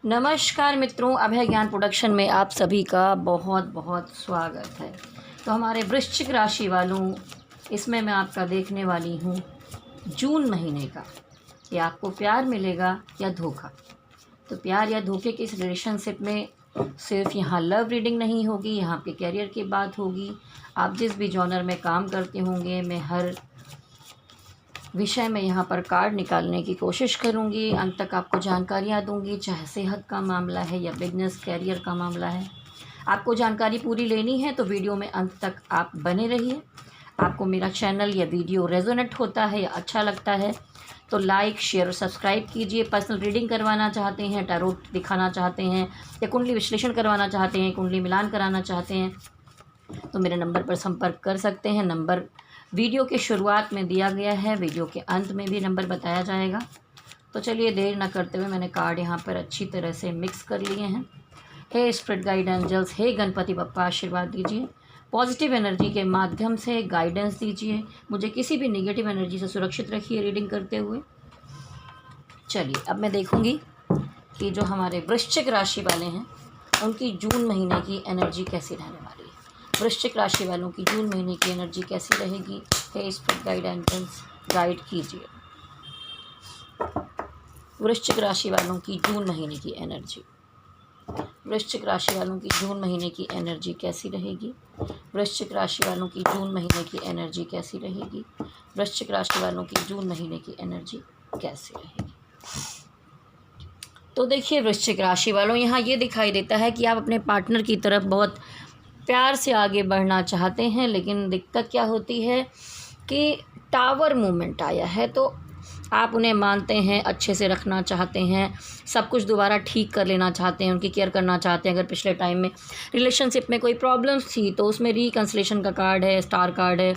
नमस्कार मित्रों, अभय ज्ञान प्रोडक्शन में आप सभी का बहुत बहुत स्वागत है। तो हमारे वृश्चिक राशि वालों, इसमें मैं आपका देखने वाली हूँ जून महीने का कि आपको प्यार मिलेगा या धोखा। तो प्यार या धोखे के इस रिलेशनशिप में सिर्फ यहाँ लव रीडिंग नहीं होगी, यहाँ आपके कैरियर की बात होगी। आप जिस भी जॉनर में काम करते होंगे, मैं हर विषय में यहाँ पर कार्ड निकालने की कोशिश करूँगी। अंत तक आपको जानकारियाँ दूँगी, चाहे सेहत का मामला है या बिजनेस कैरियर का मामला है। आपको जानकारी पूरी लेनी है तो वीडियो में अंत तक आप बने रहिए। आपको मेरा चैनल या वीडियो रेजोनेट होता है या अच्छा लगता है तो लाइक, शेयर और सब्सक्राइब कीजिए। पर्सनल रीडिंग करवाना चाहते हैं, टैरोट दिखाना चाहते हैं या कुंडली विश्लेषण करवाना चाहते हैं, कुंडली मिलान कराना चाहते हैं तो मेरे नंबर पर संपर्क कर सकते हैं। नंबर वीडियो के शुरुआत में दिया गया है, वीडियो के अंत में भी नंबर बताया जाएगा। तो चलिए देर ना करते हुए मैंने कार्ड यहाँ पर अच्छी तरह से मिक्स कर लिए हैं। हे स्पिरिट गाइड एंजल्स, हे गणपति बप्पा, आशीर्वाद दीजिए। पॉजिटिव एनर्जी के माध्यम से गाइडेंस दीजिए, मुझे किसी भी नेगेटिव एनर्जी से सुरक्षित रखिए रीडिंग करते हुए। चलिए अब मैं देखूँगी कि जो हमारे वृश्चिक राशि वाले हैं उनकी जून महीने की एनर्जी कैसी रहने वाली है। वृश्चिक राशि वालों की जून महीने की एनर्जी कैसी रहेगी, हे स्पिरिट गाइड एंजल्स गाइड कीजिए। वृश्चिक राशि वालों की जून महीने की एनर्जी, वृश्चिक राशि वालों की जून महीने की एनर्जी कैसी रहेगी। वृश्चिक राशि वालों की जून महीने की एनर्जी कैसी रहेगी। वृश्चिक राशि वालों की जून महीने की एनर्जी कैसी रहेगी। तो देखिए वृश्चिक राशि वालों, यहाँ ये दिखाई देता है कि आप अपने पार्टनर की तरफ बहुत प्यार से आगे बढ़ना चाहते हैं, लेकिन दिक्कत क्या होती है कि टावर मूवमेंट आया है। तो आप उन्हें मानते हैं, अच्छे से रखना चाहते हैं, सब कुछ दोबारा ठीक कर लेना चाहते हैं, उनकी केयर करना चाहते हैं। अगर पिछले टाइम में रिलेशनशिप में कोई प्रॉब्लम्स थी तो उसमें रिकंसिलेशन का कार्ड है, स्टार कार्ड है,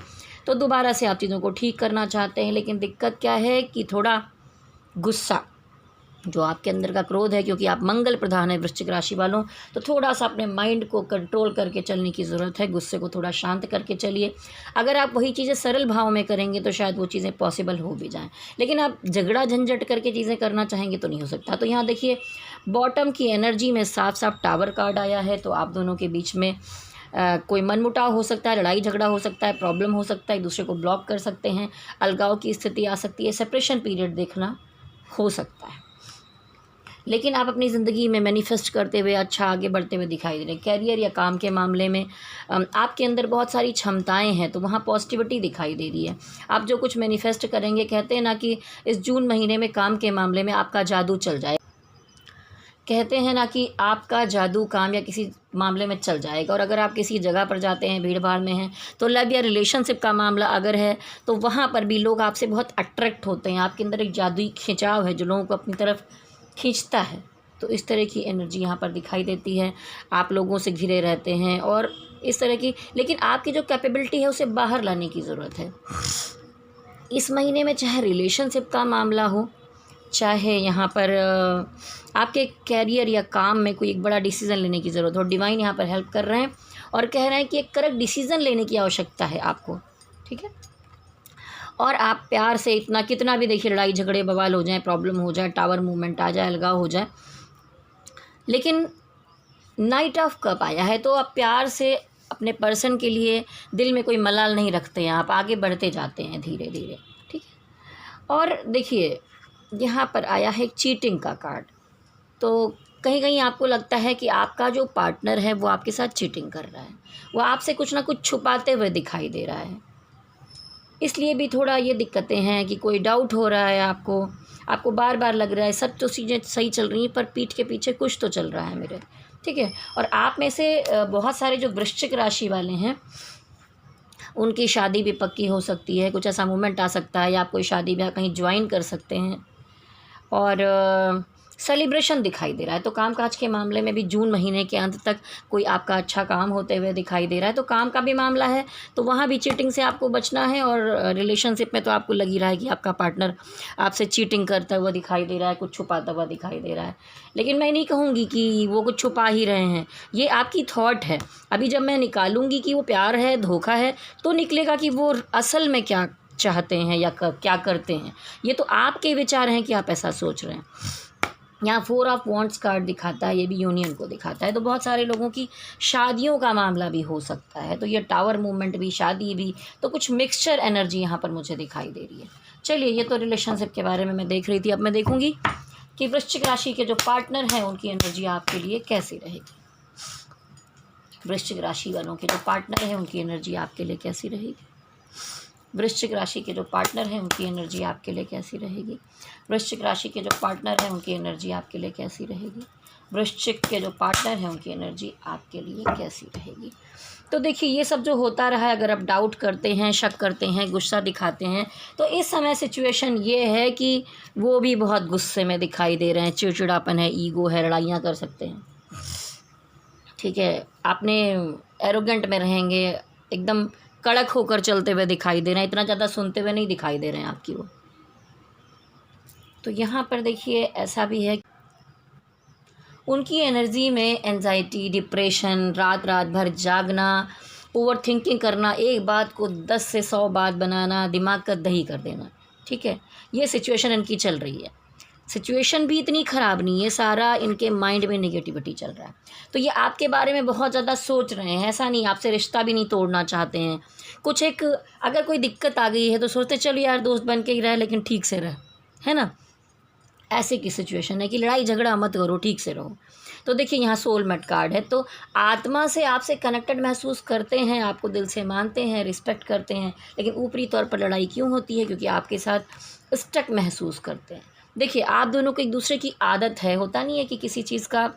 तो दोबारा से आप चीज़ों को ठीक करना चाहते हैं। लेकिन दिक्कत क्या है कि थोड़ा गुस्सा, जो आपके अंदर का क्रोध है, क्योंकि आप मंगल प्रधान है वृश्चिक राशि वालों, तो थोड़ा सा अपने माइंड को कंट्रोल करके चलने की ज़रूरत है। गुस्से को थोड़ा शांत करके चलिए। अगर आप वही चीज़ें सरल भाव में करेंगे तो शायद वो चीज़ें पॉसिबल हो भी जाएं, लेकिन आप झगड़ा झंझट करके चीज़ें करना चाहेंगे तो नहीं हो सकता। तो यहाँ देखिए बॉटम की एनर्जी में साफ साफ टावर कार्ड आया है। तो आप दोनों के बीच में कोई मनमुटाव हो सकता है, लड़ाई झगड़ा हो सकता है, प्रॉब्लम हो सकता है, एक दूसरे को ब्लॉक कर सकते हैं, अलगाव की स्थिति आ सकती है, सेपरेशन पीरियड देखना हो सकता है। लेकिन आप अपनी ज़िंदगी में मैनिफेस्ट करते हुए अच्छा आगे बढ़ते हुए दिखाई दे रहे हैं। कैरियर या काम के मामले में आपके अंदर बहुत सारी क्षमताएं हैं, तो वहाँ पॉजिटिविटी दिखाई दे रही है। आप जो कुछ मैनिफेस्ट करेंगे, कहते हैं ना कि इस जून महीने में काम के मामले में आपका जादू चल जाए, कहते हैं ना कि आपका जादू काम या किसी मामले में चल जाएगा। और अगर आप किसी जगह पर जाते हैं, भीड़ भाड़ में हैं, तो लव या रिलेशनशिप का मामला अगर है तो वहाँ पर भी लोग आपसे बहुत अट्रैक्ट होते हैं। आपके अंदर एक जादुई खिंचाव है जो लोगों को अपनी तरफ खींचता है। तो इस तरह की एनर्जी यहाँ पर दिखाई देती है। आप लोगों से घिरे रहते हैं और इस तरह की, लेकिन आपकी जो कैपेबिलिटी है उसे बाहर लाने की ज़रूरत है इस महीने में। चाहे रिलेशनशिप का मामला हो, चाहे यहाँ पर आपके कैरियर या काम में कोई एक बड़ा डिसीज़न लेने की ज़रूरत हो, डिवाइन यहाँ पर हेल्प कर रहे हैं और कह रहे हैं कि एक करेक्ट डिसीज़न लेने की आवश्यकता है आपको, ठीक है। और आप प्यार से इतना कितना भी देखिए लड़ाई झगड़े बवाल हो जाए, प्रॉब्लम हो जाए, टावर मूवमेंट आ जाए, अलगाव हो जाए, लेकिन नाइट ऑफ कप आया है तो आप प्यार से अपने पर्सन के लिए दिल में कोई मलाल नहीं रखते हैं, आप आगे बढ़ते जाते हैं धीरे धीरे, ठीक है। और देखिए यहाँ पर आया है एक चीटिंग का कार्ड। तो कहीं कहीं आपको लगता है कि आपका जो पार्टनर है वो आपके साथ चीटिंग कर रहा है, वो आपसे कुछ ना कुछ छुपाते हुए दिखाई दे रहा है। इसलिए भी थोड़ा ये दिक्कतें हैं कि कोई डाउट हो रहा है आपको बार बार लग रहा है सब तो चीज़ें सही चल रही हैं पर पीठ के पीछे कुछ तो चल रहा है मेरे, ठीक है। और आप में से बहुत सारे जो वृश्चिक राशि वाले हैं उनकी शादी भी पक्की हो सकती है, कुछ ऐसा मूवमेंट आ सकता है या आप कोई शादी ब्याह कहीं ज्वाइन कर सकते हैं और सेलिब्रेशन दिखाई दे रहा है। तो कामकाज के मामले में भी जून महीने के अंत तक कोई आपका अच्छा काम होते हुए दिखाई दे रहा है। तो काम का भी मामला है तो वहाँ भी चीटिंग से आपको बचना है। और रिलेशनशिप में तो आपको लग ही रहा है कि आपका पार्टनर आपसे चीटिंग करता हुआ दिखाई दे रहा है, कुछ छुपाता हुआ दिखाई दे रहा है। लेकिन मैं नहीं कहूँगी कि वो कुछ छुपा ही रहे हैं, ये आपकी थॉट है। अभी जब मैं निकालूंगी कि वो प्यार है धोखा है तो निकलेगा कि वो असल में क्या चाहते हैं या क्या करते हैं। ये तो आपके विचार हैं कि आप ऐसा सोच रहे हैं। यहाँ 4 ऑफ वॉन्ड्स कार्ड दिखाता है, ये भी यूनियन को दिखाता है। तो बहुत सारे लोगों की शादियों का मामला भी हो सकता है। तो ये टावर मूवमेंट भी, शादी भी, तो कुछ मिक्सचर एनर्जी यहाँ पर मुझे दिखाई दे रही है। चलिए, ये तो रिलेशनशिप के बारे में मैं देख रही थी। अब मैं देखूँगी कि वृश्चिक राशि के जो पार्टनर हैं उनकी एनर्जी आपके लिए कैसी रहेगी। वृश्चिक राशि वालों के जो पार्टनर हैं उनकी एनर्जी आपके लिए कैसी रहेगी। वृश्चिक राशि के जो पार्टनर हैं उनकी एनर्जी आपके लिए कैसी रहेगी। वृश्चिक राशि के जो पार्टनर हैं उनकी एनर्जी आपके लिए कैसी रहेगी। वृश्चिक के जो पार्टनर हैं उनकी एनर्जी आपके लिए कैसी रहेगी। तो देखिए, ये सब जो होता रहा है, अगर आप डाउट करते हैं, शक करते हैं, गुस्सा दिखाते हैं, तो इस समय सिचुएशन ये है कि वो भी बहुत गुस्से में दिखाई दे रहे हैं। चिड़चिड़ापन है, ईगो है, लड़ाइयाँ कर सकते हैं। ठीक है, आपने एरोगेंट में रहेंगे, एकदम कड़क होकर चलते हुए दिखाई दे रहे हैं, इतना ज़्यादा सुनते हुए नहीं दिखाई दे रहे हैं आपकी वो। तो यहाँ पर देखिए, ऐसा भी है, उनकी एनर्जी में एंजाइटी, डिप्रेशन, रात रात भर जागना, ओवर थिंकिंग करना, एक बात को 10 से 100 बात बनाना, दिमाग का दही कर देना। ठीक है, ये सिचुएशन इनकी चल रही है। सिचुएशन भी इतनी ख़राब नहीं है, सारा इनके माइंड में नेगेटिविटी चल रहा है। तो ये आपके बारे में बहुत ज़्यादा सोच रहे हैं। ऐसा नहीं, आपसे रिश्ता भी नहीं तोड़ना चाहते हैं। कुछ एक अगर कोई दिक्कत आ गई है तो सोचते चलो यार दोस्त बन के ही रहे, लेकिन ठीक से रहे, है ना। ऐसे की सिचुएशन है कि लड़ाई झगड़ा मत करो, ठीक से रहो। तो देखिए, यहाँ सोलमेट कार्ड है। तो आत्मा से आपसे कनेक्टेड महसूस करते हैं, आपको दिल से मानते हैं, रिस्पेक्ट करते हैं, लेकिन ऊपरी तौर पर लड़ाई क्यों होती है? क्योंकि आपके साथ स्टक महसूस करते हैं। देखिए, आप दोनों को एक दूसरे की आदत है, होता नहीं है कि किसी चीज़ का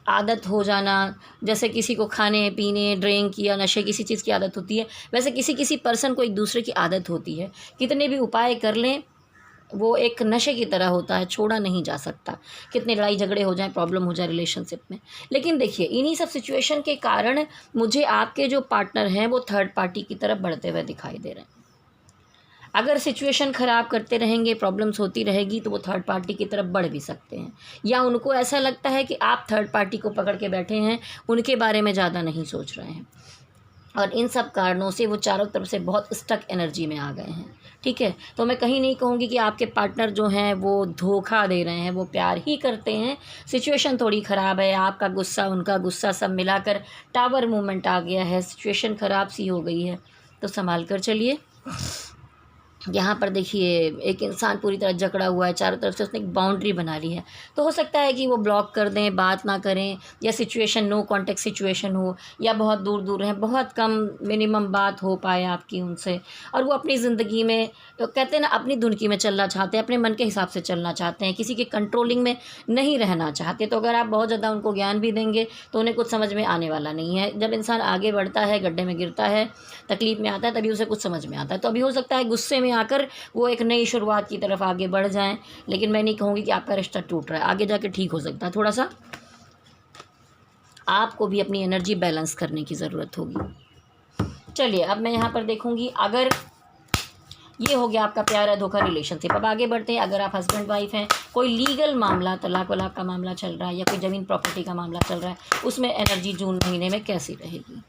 आदत हो जाना, जैसे किसी को खाने पीने, ड्रिंक या नशे किसी चीज़ की आदत होती है, वैसे किसी किसी पर्सन को एक दूसरे की आदत होती है। कितने भी उपाय कर लें, वो एक नशे की तरह होता है, छोड़ा नहीं जा सकता। कितने लड़ाई झगड़े हो जाएं, प्रॉब्लम हो जाए रिलेशनशिप में। लेकिन देखिए, इन्हीं सब सिचुएशन के कारण मुझे आपके जो पार्टनर हैं वो थर्ड पार्टी की तरफ बढ़ते हुए दिखाई दे रहे हैं। अगर सिचुएशन ख़राब करते रहेंगे, प्रॉब्लम्स होती रहेगी, तो वो थर्ड पार्टी की तरफ बढ़ भी सकते हैं। या उनको ऐसा लगता है कि आप थर्ड पार्टी को पकड़ के बैठे हैं, उनके बारे में ज़्यादा नहीं सोच रहे हैं, और इन सब कारणों से वो चारों तरफ से बहुत स्टक एनर्जी में आ गए हैं। ठीक है, तो मैं कहीं नहीं कहूँगी कि आपके पार्टनर जो हैं वो धोखा दे रहे हैं, वो प्यार ही करते हैं। सिचुएशन थोड़ी ख़राब है, आपका गुस्सा, उनका गुस्सा, सब मिलाकर टावर मूवमेंट आ गया है, सिचुएशन ख़राब सी हो गई है। तो संभाल कर चलिए। यहाँ पर देखिए, एक इंसान पूरी तरह जकड़ा हुआ है, चारों तरफ से उसने एक बाउंड्री बना ली है। तो हो सकता है कि वो ब्लॉक कर दें, बात ना करें, या सिचुएशन नो कॉन्टेक्ट सिचुएशन हो, या बहुत दूर दूर हैं, बहुत कम मिनिमम बात हो पाए आपकी उनसे, और वो अपनी ज़िंदगी में, तो कहते हैं ना, अपनी धुनकी में चलना चाहते हैं, अपने मन के हिसाब से चलना चाहते हैं, किसी के कंट्रोलिंग में नहीं रहना चाहते। तो अगर आप बहुत ज़्यादा उनको ज्ञान भी देंगे तो उन्हें कुछ समझ में आने वाला नहीं है। जब इंसान आगे बढ़ता है, गड्ढे में गिरता है, तकलीफ़ में आता है, तभी उसे कुछ समझ में आता है। तो अभी हो सकता है गुस्से में आकर वो एक नई शुरुआत की तरफ आगे बढ़ जाएं, लेकिन मैं नहीं कहूँगी कि आपका रिश्ता टूट रहा है, आगे जाके ठीक हो सकता है। थोड़ा सा आपको भी अपनी एनर्जी बैलेंस करने की ज़रूरत होगी। चलिए, अब मैं यहाँ पर देखूँगी, अगर ये हो गया आपका प्यार है धोखा रिलेशनशिप। अब आगे बढ़ते हैं। अगर आप हस्बैंड वाइफ हैं, कोई लीगल मामला, तलाक वलाक का मामला चल रहा है, या कोई ज़मीन प्रॉपर्टी का मामला चल रहा है, उसमें एनर्जी जून महीने में कैसी रहेगी।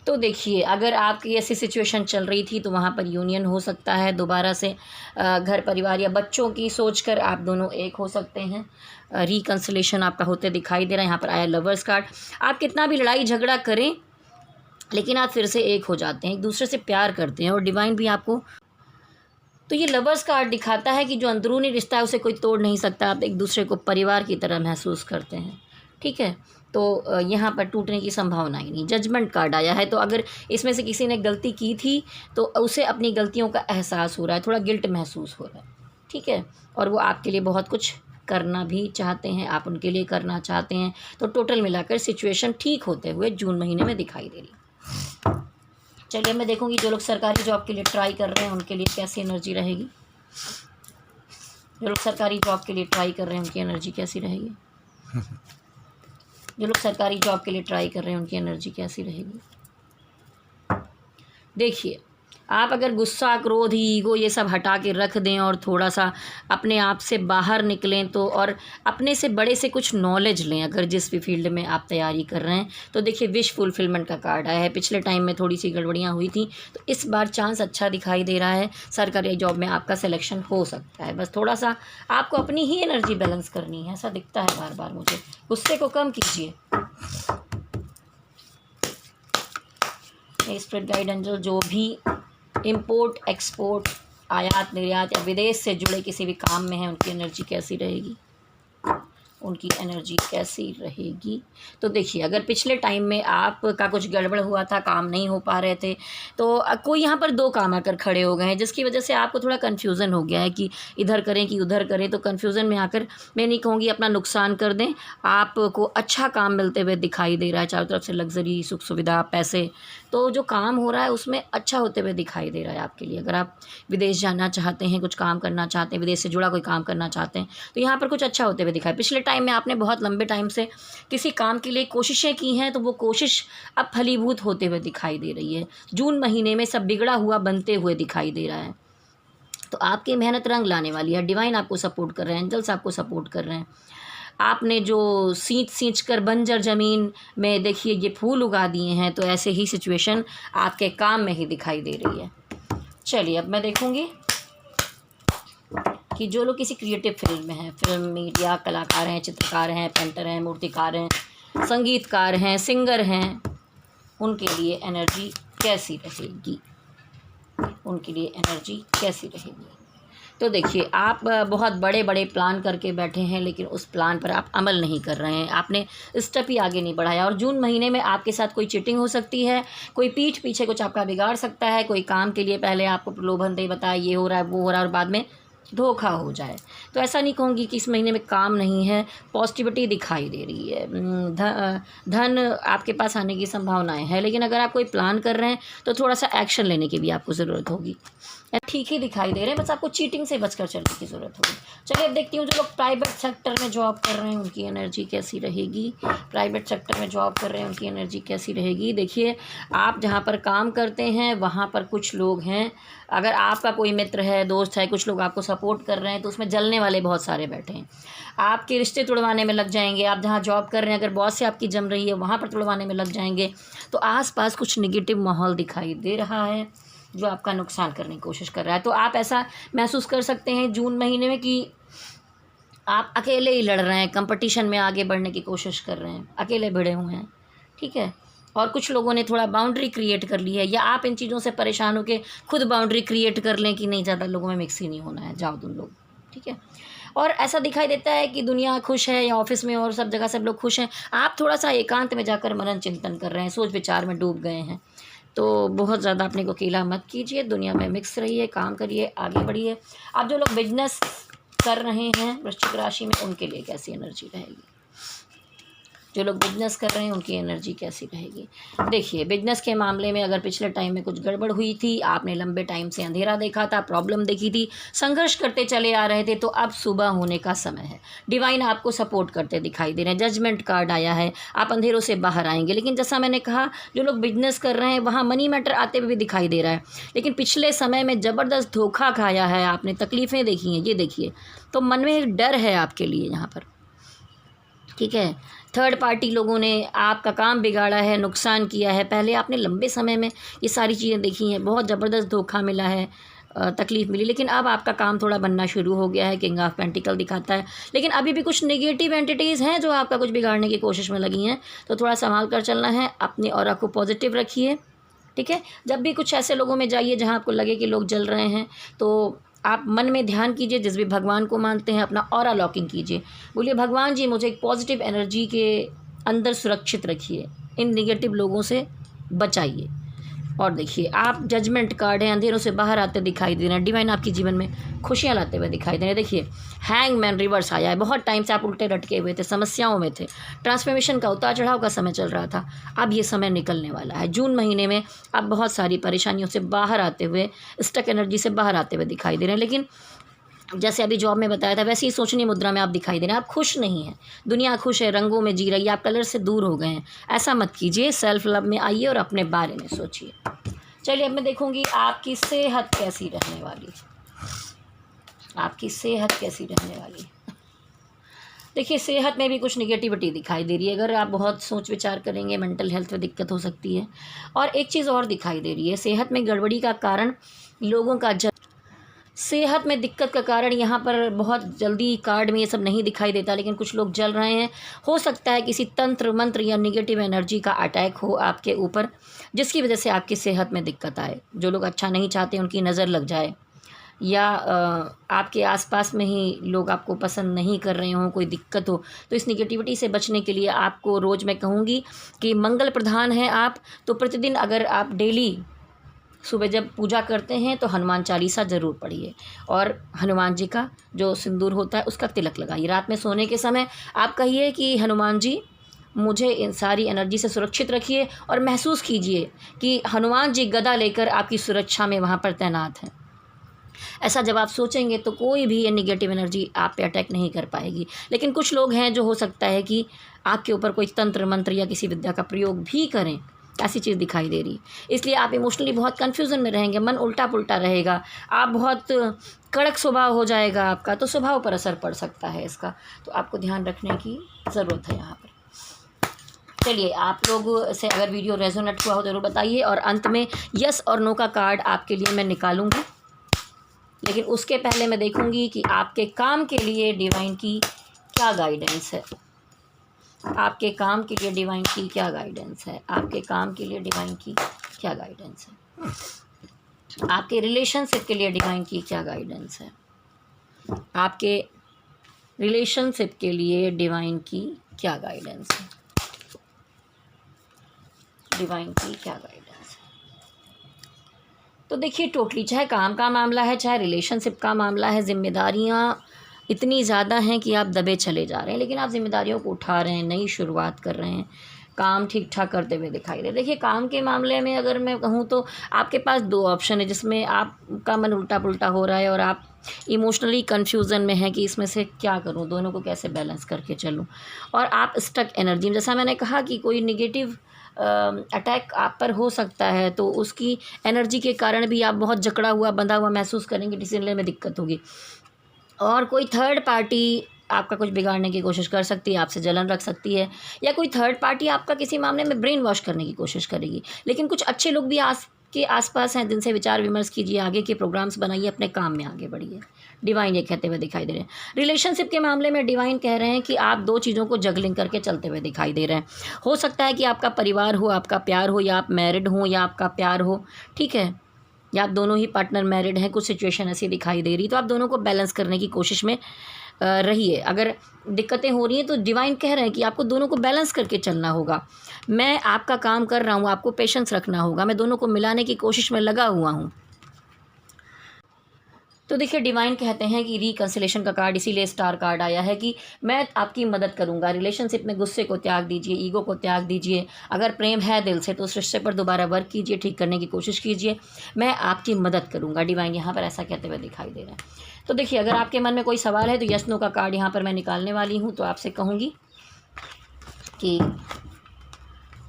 तो देखिए, अगर आपकी ऐसी सिचुएशन चल रही थी तो वहाँ पर यूनियन हो सकता है दोबारा से। घर परिवार या बच्चों की सोचकर आप दोनों एक हो सकते हैं। रिकंसिलेशन आपका होते दिखाई दे रहा है। यहाँ पर आया लवर्स कार्ड। आप कितना भी लड़ाई झगड़ा करें, लेकिन आप फिर से एक हो जाते हैं, एक दूसरे से प्यार करते हैं, और डिवाइन भी आपको, तो ये लवर्स कार्ड दिखाता है कि जो अंदरूनी रिश्ता है उसे कोई तोड़ नहीं सकता। आप एक दूसरे को परिवार की तरह महसूस करते हैं। ठीक है, तो यहाँ पर टूटने की संभावना ही नहीं। जजमेंट कार्ड आया है। तो अगर इसमें से किसी ने गलती की थी तो उसे अपनी गलतियों का एहसास हो रहा है, थोड़ा गिल्ट महसूस हो रहा है। ठीक है, और वो आपके लिए बहुत कुछ करना भी चाहते हैं, आप उनके लिए करना चाहते हैं। तो टोटल मिलाकर सिचुएशन ठीक होते हुए जून महीने में दिखाई दे रही। चलिए, मैं देखूंगी जो लोग सरकारी जॉब के लिए ट्राई कर रहे हैं उनके लिए कैसी एनर्जी रहेगी। जो लोग सरकारी जॉब के लिए ट्राई कर रहे हैं उनकी एनर्जी कैसी रहेगी। जो लोग सरकारी जॉब के लिए ट्राई कर रहे हैं उनकी एनर्जी कैसी रहेगी। देखिए, आप अगर गुस्सा, क्रोध, ईगो ये सब हटा के रख दें और थोड़ा सा अपने आप से बाहर निकलें तो, और अपने से बड़े से कुछ नॉलेज लें अगर जिस भी फील्ड में आप तैयारी कर रहे हैं, तो देखिए विश फुलफिलमेंट का कार्ड आया है। पिछले टाइम में थोड़ी सी गड़बड़ियाँ हुई थी, तो इस बार चांस अच्छा दिखाई दे रहा है, सरकारी जॉब में आपका सिलेक्शन हो सकता है। बस थोड़ा सा आपको अपनी ही एनर्जी बैलेंस करनी है, ऐसा दिखता है बार बार मुझे। गुस्से को कम कीजिए। स्पिरिट गाइड एंजल जो भी इंपोर्ट एक्सपोर्ट, आयात निर्यात या विदेश से जुड़े किसी भी काम में है, उनकी एनर्जी कैसी रहेगी, उनकी एनर्जी कैसी रहेगी। तो देखिए अगर पिछले टाइम में आपका कुछ गड़बड़ हुआ था, काम नहीं हो पा रहे थे, तो कोई यहाँ पर 2 काम आकर खड़े हो गए हैं, जिसकी वजह से आपको थोड़ा कन्फ्यूज़न हो गया है कि इधर करें कि उधर करें। तो कन्फ्यूज़न में आकर मैं नहीं कहूँगी अपना नुकसान कर दें, आपको अच्छा काम मिलते हुए दिखाई दे रहा है, चारों तरफ से लग्जरी, सुख सुविधा, पैसे। तो जो काम हो रहा है उसमें अच्छा होते हुए दिखाई दे रहा है आपके लिए। अगर आप विदेश जाना चाहते हैं, कुछ काम करना चाहते हैं, विदेश से जुड़ा कोई काम करना चाहते हैं, तो यहाँ पर कुछ अच्छा होते हुए दिखाई। पिछले टाइम में आपने बहुत लंबे टाइम से किसी काम के लिए कोशिशें की हैं, तो वो कोशिश अब फलीभूत होते हुए दिखाई दे रही है। जून महीने में सब बिगड़ा हुआ बनते हुए दिखाई दे रहा है, तो आपकी मेहनत रंग लाने वाली है। डिवाइन आपको सपोर्ट कर रहे हैं, एंजल्स आपको सपोर्ट कर रहे हैं। आपने जो सींच कर बंजर ज़मीन में देखिए ये फूल उगा दिए हैं, तो ऐसे ही सिचुएशन आपके काम में ही दिखाई दे रही है। चलिए अब मैं देखूँगी कि जो लोग किसी क्रिएटिव फील्ड में हैं, फिल्म, मीडिया, कलाकार हैं, चित्रकार हैं, पेंटर हैं, मूर्तिकार हैं, संगीतकार हैं, सिंगर हैं, उनके लिए एनर्जी कैसी रहेगी, उनके लिए एनर्जी कैसी रहेगी। तो देखिए आप बहुत बड़े बड़े प्लान करके बैठे हैं, लेकिन उस प्लान पर आप अमल नहीं कर रहे हैं, आपने स्टेप ही आगे नहीं बढ़ाया। और जून महीने में आपके साथ कोई चीटिंग हो सकती है, कोई पीठ पीछे कुछ आपका बिगाड़ सकता है, कोई काम के लिए पहले आपको प्रलोभन दे बताए ये हो रहा है वो हो रहा है और बाद में धोखा हो जाए। तो ऐसा नहीं कहूँगी कि इस महीने में काम नहीं है, पॉजिटिविटी दिखाई दे रही है, धन आपके पास आने की संभावनाएं हैं। लेकिन अगर आप कोई प्लान कर रहे हैं तो थोड़ा सा एक्शन लेने की भी आपको ज़रूरत होगी। ठीक ही दिखाई दे रहे हैं, बस आपको चीटिंग से बचकर चलने की ज़रूरत होगी। चलिए अब देखती हूँ जो लोग प्राइवेट सेक्टर में जॉब कर रहे हैं उनकी एनर्जी कैसी रहेगी। प्राइवेट सेक्टर में जॉब कर रहे हैं उनकी एनर्जी कैसी रहेगी। देखिए आप जहाँ पर काम करते हैं वहाँ पर कुछ लोग हैं, अगर आपका कोई मित्र है, दोस्त है, कुछ लोग आपको सपोर्ट कर रहे हैं, तो उसमें जलने वाले बहुत सारे बैठे हैं। आपके रिश्ते तुड़वाने में लग जाएंगे। आप जहाँ जॉब कर रहे हैं अगर बॉस से आपकी जम रही है वहाँ पर तुड़वाने में लग जाएंगे। तो आसपास कुछ नेगेटिव माहौल दिखाई दे रहा है जो आपका नुकसान करने की कोशिश कर रहा है। तो आप ऐसा महसूस कर सकते हैं जून महीने में कि आप अकेले ही लड़ रहे हैं, कंपटीशन में आगे बढ़ने की कोशिश कर रहे हैं, अकेले भिड़े हुए हैं, ठीक है। और कुछ लोगों ने थोड़ा बाउंड्री क्रिएट कर ली है, या आप इन चीज़ों से परेशान होकर खुद बाउंड्री क्रिएट कर लें कि नहीं ज़्यादा लोगों में मिक्स ही नहीं होना है, जाओ तुम लोग, ठीक है। और ऐसा दिखाई देता है कि दुनिया खुश है, या ऑफिस में और सब जगह सब लोग खुश हैं, आप थोड़ा सा एकांत में जाकर मनन चिंतन कर रहे हैं, सोच विचार में डूब गए हैं। तो बहुत ज़्यादा अपने को अकेला मत कीजिए, दुनिया में मिक्स रहिए, काम करिए, आगे बढ़िए। अब जो लोग बिजनेस कर रहे हैं वृश्चिक राशि में, उनके लिए कैसी एनर्जी रहेगी, जो लोग बिजनेस कर रहे हैं उनकी एनर्जी कैसी रहेगी। देखिए बिजनेस के मामले में अगर पिछले टाइम में कुछ गड़बड़ हुई थी, आपने लंबे टाइम से अंधेरा देखा था, प्रॉब्लम देखी थी, संघर्ष करते चले आ रहे थे, तो अब सुबह होने का समय है। डिवाइन आपको सपोर्ट करते दिखाई दे रहे हैं, जजमेंट कार्ड आया है, आप अंधेरों से बाहर आएंगे। लेकिन जैसा मैंने कहा जो लोग बिजनेस कर रहे हैं वहाँ मनी मैटर आते हुए भी दिखाई दे रहा है, लेकिन पिछले समय में ज़बरदस्त धोखा खाया है आपने, तकलीफ़ें देखी हैं, ये देखिए। तो मन में एक डर है आपके लिए यहाँ पर, ठीक है। थर्ड पार्टी लोगों ने आपका काम बिगाड़ा है, नुकसान किया है। पहले आपने लंबे समय में ये सारी चीज़ें देखी हैं, बहुत ज़बरदस्त धोखा मिला है, तकलीफ़ मिली, लेकिन अब आपका काम थोड़ा बनना शुरू हो गया है। किंग ऑफ पेंटिकल दिखाता है, लेकिन अभी भी कुछ नेगेटिव एंटिटीज़ हैं जो आपका कुछ बिगाड़ने की कोशिश में लगी हैं, तो थोड़ा संभाल कर चलना है। अपनी ऑरा को पॉजिटिव रखिए, ठीक है। जब भी कुछ ऐसे लोगों में जाइए जहाँ आपको लगे कि लोग जल रहे हैं, तो आप मन में ध्यान कीजिए, जिस भी भगवान को मानते हैं, अपना ऑरा लॉकिंग कीजिए, बोलिए भगवान जी मुझे एक पॉजिटिव एनर्जी के अंदर सुरक्षित रखिए, इन निगेटिव लोगों से बचाइए। और देखिए आप जजमेंट कार्ड है, अंधेरों से बाहर आते दिखाई दे रहे हैं, डिवाइन आपके जीवन में खुशियाँ लाते हुए दिखाई दे रहे हैं। देखिए हैंगमैन रिवर्स आया है, बहुत टाइम से आप उल्टे लटके हुए थे, समस्याओं में थे, ट्रांसफॉर्मेशन का उतार चढ़ाव का समय चल रहा था, अब ये समय निकलने वाला है। जून महीने में आप बहुत सारी परेशानियों से बाहर आते हुए, स्टक एनर्जी से बाहर आते हुए दिखाई दे रहे हैं। लेकिन जैसे अभी जॉब में बताया था वैसे ही सोचनी मुद्रा में आप दिखाई दे रहे हैं, आप खुश नहीं हैं, दुनिया खुश है, रंगों में जी रही है, आप कलर से दूर हो गए हैं। ऐसा मत कीजिए, सेल्फ लव में आइए और अपने बारे में सोचिए। चलिए अब मैं देखूंगी आपकी सेहत कैसी रहने वाली, आपकी सेहत कैसी रहने वाली। देखिए सेहत में भी कुछ निगेटिविटी दिखाई दे रही है, अगर आप बहुत सोच विचार करेंगे मेंटल हेल्थ में दिक्कत हो सकती है। और एक चीज़ और दिखाई दे रही है, सेहत में गड़बड़ी का कारण लोगों का सेहत में दिक्कत का कारण यहाँ पर बहुत जल्दी कार्ड में ये सब नहीं दिखाई देता, लेकिन कुछ लोग जल रहे हैं। हो सकता है किसी तंत्र मंत्र या निगेटिव एनर्जी का अटैक हो आपके ऊपर, जिसकी वजह से आपकी सेहत में दिक्कत आए। जो लोग अच्छा नहीं चाहते उनकी नज़र लग जाए, या आपके आसपास में ही लोग आपको पसंद नहीं कर रहे हों, कोई दिक्कत हो। तो इस निगेटिविटी से बचने के लिए आपको रोज़ मैं कहूँगी कि मंगल प्रधान है आप, तो प्रतिदिन अगर आप डेली सुबह जब पूजा करते हैं तो हनुमान चालीसा ज़रूर पढ़िए, और हनुमान जी का जो सिंदूर होता है उसका तिलक लगाइए। रात में सोने के समय आप कहिए कि हनुमान जी मुझे इन सारी एनर्जी से सुरक्षित रखिए, और महसूस कीजिए कि हनुमान जी गदा लेकर आपकी सुरक्षा में वहाँ पर तैनात हैं। ऐसा जब आप सोचेंगे तो कोई भी ये निगेटिव एनर्जी आप पे अटैक नहीं कर पाएगी। लेकिन कुछ लोग हैं जो हो सकता है कि आपके ऊपर कोई तंत्र मंत्र या किसी विद्या का प्रयोग भी करें, ऐसी चीज़ दिखाई दे रही। इसलिए आप इमोशनली बहुत कन्फ्यूज़न में रहेंगे, मन उल्टा पुल्टा रहेगा, आप बहुत कड़क स्वभाव हो जाएगा आपका, तो स्वभाव पर असर पड़ सकता है इसका। तो आपको ध्यान रखने की ज़रूरत है यहाँ पर। चलिए आप लोग से अगर वीडियो रेजोनेट हुआ हो ज़रूर बताइए, और अंत में यस और नो का कार्ड आपके लिए मैं निकालूंगी। लेकिन उसके पहले मैं देखूंगी कि आपके काम के लिए डिवाइन की क्या गाइडेंस है, आपके काम के लिए डिवाइन की क्या गाइडेंस है, आपके काम के लिए डिवाइन की क्या गाइडेंस है, आपके रिलेशनशिप के लिए डिवाइन की क्या गाइडेंस है, आपके रिलेशनशिप के लिए डिवाइन की क्या गाइडेंस है, डिवाइन की क्या गाइडेंस है। तो देखिए टोटली, चाहे काम का मामला है, चाहे रिलेशनशिप का मामला है, जिम्मेदारियाँ इतनी ज़्यादा हैं कि आप दबे चले जा रहे हैं, लेकिन आप जिम्मेदारियों को उठा रहे हैं, नई शुरुआत कर रहे हैं, काम ठीक ठाक करते हुए दिखाई दे। देखिए काम के मामले में अगर मैं कहूँ तो आपके पास दो ऑप्शन है, जिसमें आपका मन उल्टा पुल्टा हो रहा है और आप इमोशनली कन्फ्यूज़न में है कि इसमें से क्या करूँ, दोनों को कैसे बैलेंस करके चलूँ। और आप स्टक एनर्जी, जैसा मैंने कहा कि कोई निगेटिव अटैक आप पर हो सकता है, तो उसकी एनर्जी के कारण भी आप बहुत जकड़ा हुआ बंधा हुआ महसूस करेंगे, डिसीजन लेने में दिक्कत होगी। और कोई थर्ड पार्टी आपका कुछ बिगाड़ने की कोशिश कर सकती है, आपसे जलन रख सकती है, या कोई थर्ड पार्टी आपका किसी मामले में ब्रेन वॉश करने की कोशिश करेगी। लेकिन कुछ अच्छे लोग भी के आसपास हैं, जिनसे विचार विमर्श कीजिए, आगे के प्रोग्राम्स बनाइए, अपने काम में आगे बढ़िए। डिवाइन ये कहते हुए दिखाई दे रहे हैं। रिलेशनशिप के मामले में डिवाइन कह रहे हैं कि आप दो चीज़ों को जगलिंग करके चलते हुए दिखाई दे रहे हैं। हो सकता है कि आपका परिवार हो, आपका प्यार हो, या आप मैरिड हो या आपका प्यार हो, ठीक है, या आप दोनों ही पार्टनर मैरिड हैं, कुछ सिचुएशन ऐसी दिखाई दे रही, तो आप दोनों को बैलेंस करने की कोशिश में रहिए। अगर दिक्कतें हो रही हैं तो डिवाइन कह रहे हैं कि आपको दोनों को बैलेंस करके चलना होगा। मैं आपका काम कर रहा हूँ, आपको पेशेंस रखना होगा, मैं दोनों को मिलाने की कोशिश में लगा हुआ हूँ। तो देखिए डिवाइन कहते हैं कि रिकंसिलेशन का कार्ड इसीलिए स्टार कार्ड आया है कि मैं आपकी मदद करूंगा। रिलेशनशिप में गुस्से को त्याग दीजिए, ईगो को त्याग दीजिए। अगर प्रेम है दिल से तो उस रिश्ते पर दोबारा वर्क कीजिए, ठीक करने की कोशिश कीजिए, मैं आपकी मदद करूंगा। डिवाइन यहाँ पर ऐसा कहते हुए दिखाई दे रहा है। तो देखिए अगर आपके मन में कोई सवाल है तो यस नो का कार्ड यहाँ पर मैं निकालने वाली हूँ। तो आपसे कहूँगी कि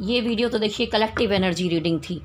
ये वीडियो तो देखिए कलेक्टिव एनर्जी रीडिंग थी।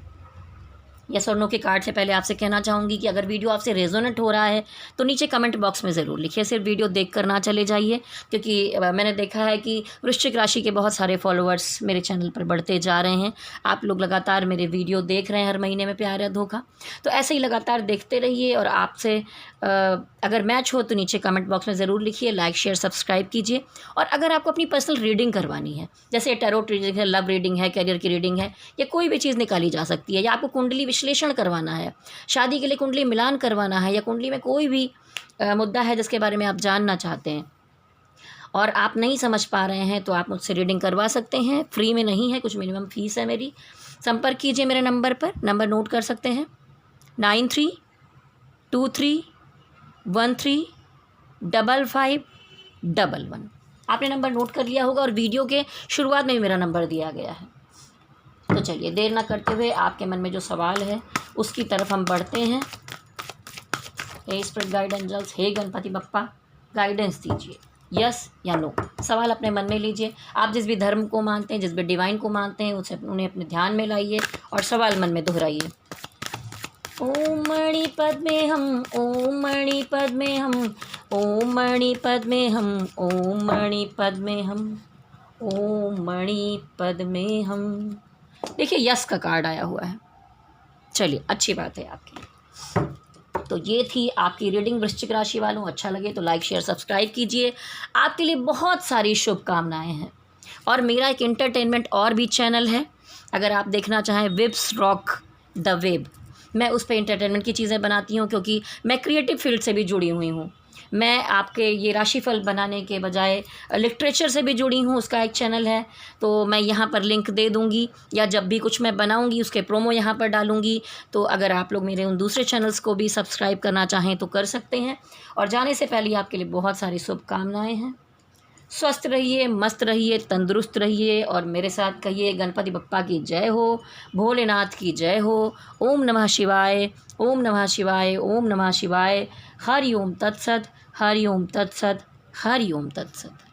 यस और नो के कार्ड से पहले आपसे कहना चाहूँगी कि अगर वीडियो आपसे रेजोनेट हो रहा है तो नीचे कमेंट बॉक्स में ज़रूर लिखिए, सिर्फ वीडियो देख कर ना चले जाइए, क्योंकि मैंने देखा है कि वृश्चिक राशि के बहुत सारे फॉलोअर्स मेरे चैनल पर बढ़ते जा रहे हैं। आप लोग लगातार मेरे वीडियो देख रहे हैं हर महीने में प्यार या धोखा, तो ऐसे ही लगातार देखते रहिए। और आपसे अगर मैच हो तो नीचे कमेंट बॉक्स में ज़रूर लिखिए, लाइक शेयर सब्सक्राइब कीजिए। और अगर आपको अपनी पर्सनल रीडिंग करवानी है, जैसे टैरोट रीडिंग है, लव रीडिंग है, करियर की रीडिंग है, या कोई भी चीज़ निकाली जा सकती है, या आपको कुंडली विश्लेषण करवाना है, शादी के लिए कुंडली मिलान करवाना है, या कुंडली में कोई भी मुद्दा है जिसके बारे में आप जानना चाहते हैं और आप नहीं समझ पा रहे हैं, तो आप मुझसे रीडिंग करवा सकते हैं। फ्री में नहीं है, कुछ मिनिमम फीस है मेरी। संपर्क कीजिए मेरे नंबर पर, नंबर नोट कर सकते हैं 9323135511। आपने नंबर नोट कर लिया होगा और वीडियो के शुरुआत में भी मेरा नंबर दिया गया है। तो चलिए देर ना करते हुए आपके मन में जो सवाल है उसकी तरफ हम बढ़ते हैं। हे स्पिरिट गाइड एंजल्स, हे गणपति बप्पा, गाइडेंस दीजिए, यस या नो। सवाल अपने मन में लीजिए। आप जिस भी धर्म को मानते हैं, जिस भी डिवाइन को मानते हैं, उसे उन्हें अपने ध्यान में लाइए और सवाल मन में दोहराइए। ओम मणि पद्मे हम, ओम मणि पद्मे हम, ओम मणि पद्मे हम, ओम मणि पद्मे हम, ओम मणि पद्मे हम। देखिए यस का कार्ड आया हुआ है। चलिए अच्छी बात है आपकी। तो ये थी आपकी रीडिंग वृश्चिक राशि वालों। अच्छा लगे तो लाइक शेयर सब्सक्राइब कीजिए। आपके लिए बहुत सारी शुभकामनाएं हैं। और मेरा एक एंटरटेनमेंट और भी चैनल है, अगर आप देखना चाहें, विब्स रॉक द वेब। मैं उस पर एंटरटेनमेंट की चीज़ें बनाती हूँ, क्योंकि मैं क्रिएटिव फील्ड से भी जुड़ी हुई हूँ। मैं आपके ये राशिफल बनाने के बजाय लिटरेचर से भी जुड़ी हूँ, उसका एक चैनल है। तो मैं यहाँ पर लिंक दे दूँगी, या जब भी कुछ मैं बनाऊँगी उसके प्रोमो यहाँ पर डालूँगी। तो अगर आप लोग मेरे उन दूसरे चैनल्स को भी सब्सक्राइब करना चाहें तो कर सकते हैं। और जाने से पहले आपके लिए बहुत सारी शुभकामनाएँ हैं। स्वस्थ रहिए, मस्त रहिए, तंदुरुस्त रहिए, और मेरे साथ कहिए गणपति बप्पा की जय हो, भोलेनाथ की जय हो। ओम नमः शिवाय, ओम नमः शिवाय, ओम नमः शिवाय। हरि ओम तत्सत, हरि ओम तत्सत, हरि ओम तत्सत।